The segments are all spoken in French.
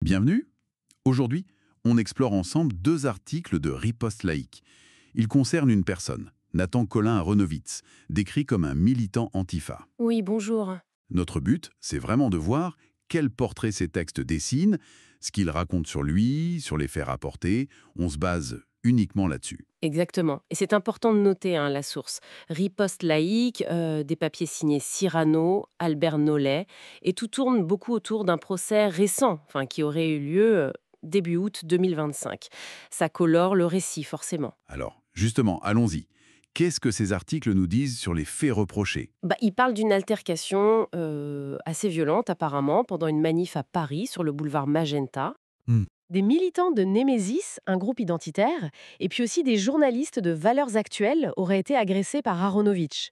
Bienvenue. Aujourd'hui, on explore ensemble deux articles de Riposte laïque. Ils concernent une personne, Nathan Colin Aronovitz, décrit comme un militant antifa. Oui, bonjour. Notre but, c'est vraiment de voir quel portrait ces textes dessinent, ce qu'ils racontent sur lui, sur les faits rapportés. On se base uniquement là-dessus. Exactement. Et c'est important de noter la source. Riposte laïque, des papiers signés Cyrano, Albert Nollet, et tout tourne beaucoup autour d'un procès récent, qui aurait eu lieu début août 2025. Ça colore le récit, forcément. Alors, justement, allons-y. Qu'est-ce que ces articles nous disent sur les faits reprochés? Il parle d'une altercation assez violente, apparemment, pendant une manif à Paris, sur le boulevard Magenta. Hmm. Des militants de Némésis, un groupe identitaire, et puis aussi des journalistes de Valeurs Actuelles auraient été agressés par Aronovitch.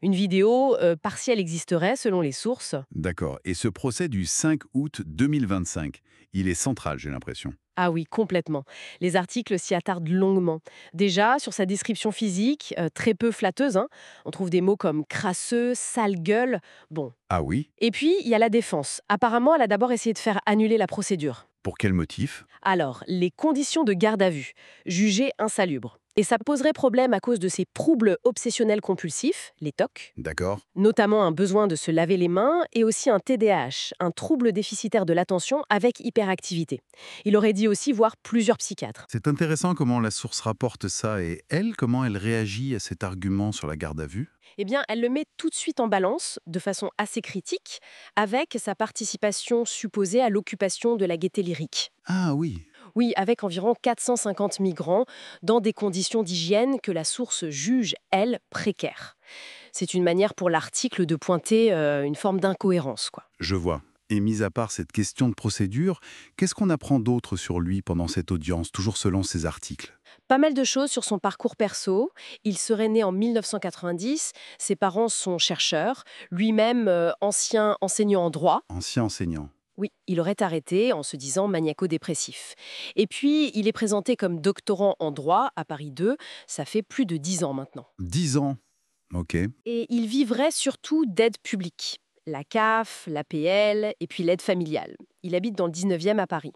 Une vidéo partielle existerait selon les sources. D'accord. Et ce procès du 5 août 2025, il est central, j'ai l'impression. Ah oui, complètement. Les articles s'y attardent longuement. Déjà, sur sa description physique, très peu flatteuse, on trouve des mots comme crasseux, sale gueule. Bon. Ah oui? Et puis, il y a la défense. Apparemment, elle a d'abord essayé de faire annuler la procédure. Pour quel motif? Alors, les conditions de garde à vue, jugées insalubres. Et ça poserait problème à cause de ces troubles obsessionnels compulsifs, les TOC, D'accord. notamment un besoin de se laver les mains et aussi un TDAH, un trouble déficitaire de l'attention avec hyperactivité. Il aurait dit aussi voir plusieurs psychiatres. C'est intéressant comment la source rapporte ça et elle, comment elle réagit à cet argument sur la garde à vue? Eh bien, elle le met tout de suite en balance, de façon assez critique, avec sa participation supposée à l'occupation de la gaieté lyrique. Ah oui, Oui, avec environ 450 migrants, dans des conditions d'hygiène que la source juge, elle, précaires. C'est une manière pour l'article de pointer une forme d'incohérence, quoi. je vois. Et mis à part cette question de procédure, qu'est-ce qu'on apprend d'autre sur lui pendant cette audience, toujours selon ces articles? Pas mal de choses sur son parcours perso. Il serait né en 1990, ses parents sont chercheurs, lui-même ancien enseignant en droit. Ancien enseignant. Oui, il aurait arrêté en se disant maniaco-dépressif. Et puis, il est présenté comme doctorant en droit à Paris 2, ça fait plus de 10 ans maintenant. 10 ans. Ok. Et il vivrait surtout d'aide publique. La CAF, l'APL et puis l'aide familiale. Il habite dans le 19e à Paris.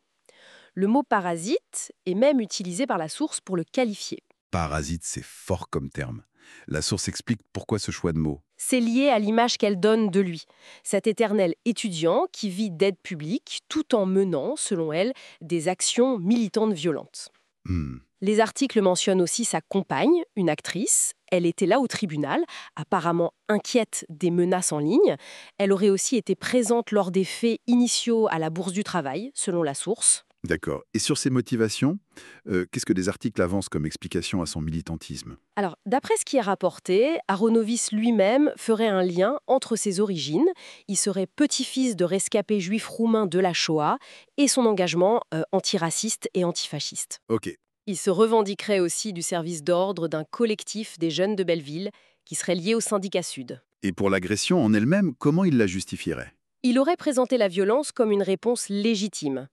Le mot parasite est même utilisé par la source pour le qualifier. Parasite, c'est fort comme terme. La source explique pourquoi ce choix de mots. C'est lié à l'image qu'elle donne de lui. Cet éternel étudiant qui vit d'aide publique tout en menant, selon elle, des actions militantes violentes. Hmm. Les articles mentionnent aussi sa compagne, une actrice. Elle était là au tribunal, apparemment inquiète des menaces en ligne. Elle aurait aussi été présente lors des faits initiaux à la Bourse du Travail, selon la source. D'accord. Et sur ses motivations, qu'est-ce que des articles avancent comme explication à son militantisme? Alors, d'après ce qui est rapporté, Aronovis lui-même ferait un lien entre ses origines. Il serait petit-fils de rescapés juifs roumains de la Shoah et son engagement antiraciste et antifasciste. Ok. Il se revendiquerait aussi du service d'ordre d'un collectif des jeunes de Belleville qui serait lié au syndicat Sud. Et pour l'agression en elle-même, comment il la justifierait? Il aurait présenté la violence comme une réponse légitime.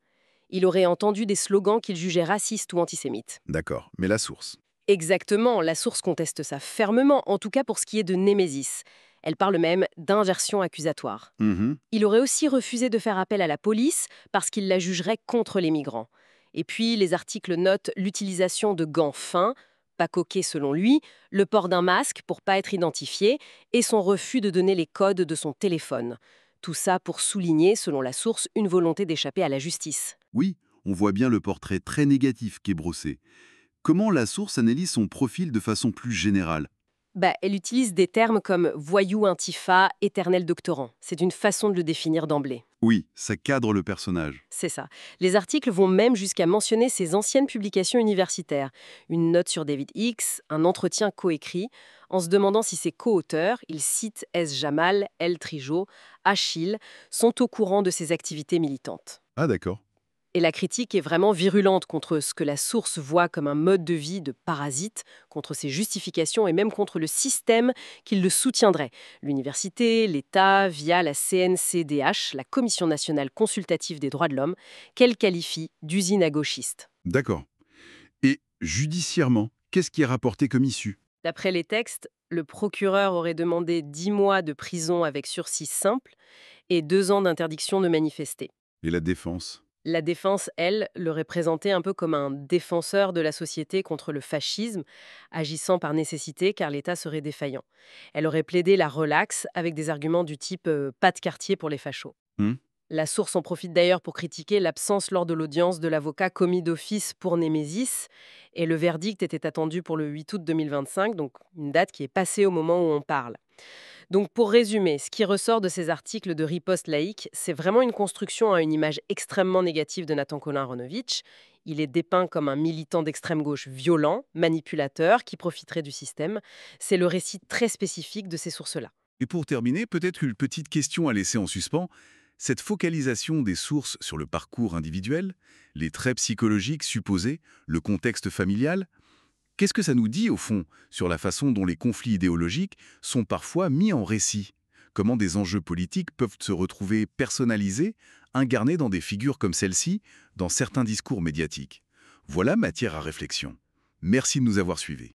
Il aurait entendu des slogans qu'il jugeait racistes ou antisémites. D'accord. Mais la source? Exactement, la source conteste ça fermement, en tout cas pour ce qui est de Némésis. Elle parle même d'inversion accusatoire. Mhm. Il aurait aussi refusé de faire appel à la police parce qu'il la jugerait contre les migrants. Et puis, les articles notent l'utilisation de gants fins, pas coquets selon lui, le port d'un masque pour pas être identifié et son refus de donner les codes de son téléphone. Tout ça pour souligner, selon la source, une volonté d'échapper à la justice. Oui, on voit bien le portrait très négatif qui est brossé. Comment la source analyse son profil de façon plus générale? Elle utilise des termes comme voyou antifa, éternel doctorant. C'est une façon de le définir d'emblée. Oui, ça cadre le personnage. C'est ça. Les articles vont même jusqu'à mentionner ses anciennes publications universitaires. Une note sur David Hicks, un entretien coécrit. En se demandant si ses co-auteurs, ils citent S. Jamal, L. Trijo, Achille, sont au courant de ses activités militantes. Ah d'accord. Et la critique est vraiment virulente contre ce que la source voit comme un mode de vie de parasite, contre ses justifications et même contre le système qui le soutiendrait. L'université, l'État, via la CNCDH, la Commission nationale consultative des droits de l'homme, qu'elle qualifie d'usine à gauchistes. D'accord. Et judiciairement, qu'est-ce qui est rapporté comme issue? D'après les textes, le procureur aurait demandé 10 mois de prison avec sursis simple et 2 ans d'interdiction de manifester. Et la défense? La défense, elle, l'aurait présenté un peu comme un défenseur de la société contre le fascisme, agissant par nécessité car l'État serait défaillant. Elle aurait plaidé la relaxe avec des arguments du type pas de quartier pour les fachos. Hmm. La source en profite d'ailleurs pour critiquer l'absence lors de l'audience de l'avocat commis d'office pour Némésis, et le verdict était attendu pour le 8 août 2025, donc une date qui est passée au moment où on parle. Donc pour résumer, ce qui ressort de ces articles de Riposte laïque, c'est vraiment une construction à une image extrêmement négative de Nathan Collin-Ronovitch. Il est dépeint comme un militant d'extrême gauche violent, manipulateur, qui profiterait du système. C'est le récit très spécifique de ces sources-là. Et pour terminer, peut-être une petite question à laisser en suspens. Cette focalisation des sources sur le parcours individuel, les traits psychologiques supposés, le contexte familial, qu'est-ce que ça nous dit, au fond, sur la façon dont les conflits idéologiques sont parfois mis en récit? Comment des enjeux politiques peuvent se retrouver personnalisés, incarnés dans des figures comme celle-ci, dans certains discours médiatiques? Voilà matière à réflexion. Merci de nous avoir suivis.